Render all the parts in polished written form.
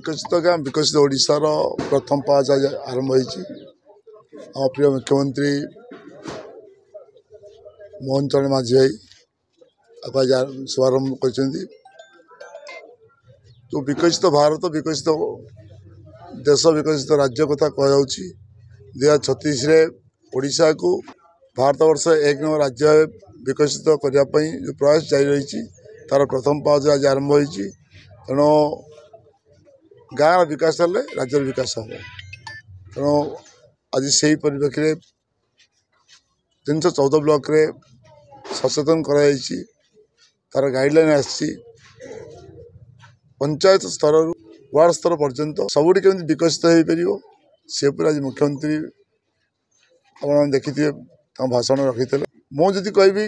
विकसित गाँ विकसित ओडिशार प्रथम पाँच आरंभ होती प्रिय मुख्यमंत्री मोहन चरण माझी भाई शुभारंभ कर विकसित भारत विकसित देश विकसित राज्य कथा कह 2036 ओडिशा को भारत वर्ष एक नंबर राज्य विकसित करने जो प्रयास जारी रही तार प्रथम पाँच आज आरंभ होती तेणु गाँव विकास हेल्ले राज्य विकास हम तेणु आज से परिप्रेक्षी 314 ब्लॉक रे सचेतन कराई तार गाइडलाइन आसी पंचायत स्तर वार्ड स्तर पर्यंत सबुठी केमती विकसित हो पार से आज मुख्यमंत्री आप देखिए भाषण रखी मुझे कहि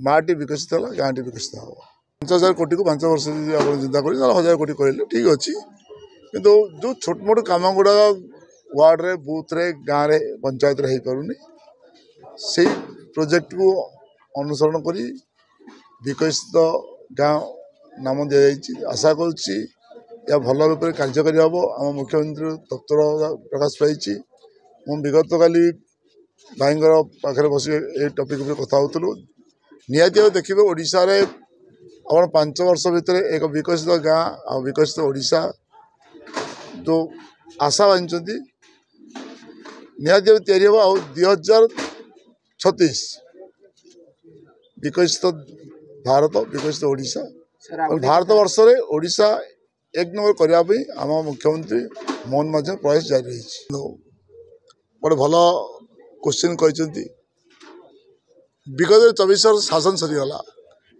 माटी विकसित है गाँव टी विकसित हम 5,000 कोटी को 5 वर्ष चिंता कर 1,000 कोटी कहले ठीक अच्छे किंतु जो छोट मोट कम गुड़ा वार्ड रे बूथ रे गाँव रे पंचायत रे हो पारुनी से प्रोजेक्ट को अनुसरण करी विकसित गाँव नाम दि जाइए आशा करुच्ची या भल रूप से कार्यकारी हम आम मुख्यमंत्री तत्पर प्रकाश पाई विगत काली भाई पाखे बस ये टपिक कथा होलु निहाती देखिए ओडिशा रे आप 5 वर्ष भितर एक विकसित गाँ आ विकसित ओडिशा जो आशा बांधि निहाती या 2036 विकसित भारत विकसित ओडिशा भारत वर्ष रे ओडिशा एक नंबर करने आम मुख्यमंत्री मोहन माझी प्रयास जारी रही गोटे भल क्वेश्चन कहते विगत 24 वर्ष शासन सरीगला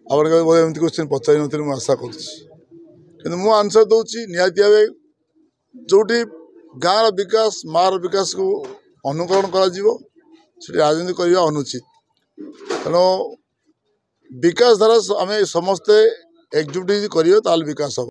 आपमती क्वेश्चन पचारि नी मुझे आशा कर आंसर दूसरी निहाती भाव जो गाँव विकास मार विकास को अनुकरण कर राजनीति करने अनुचित तेणु विकास धारा आम समस्ते एकजुट कर विकास हम।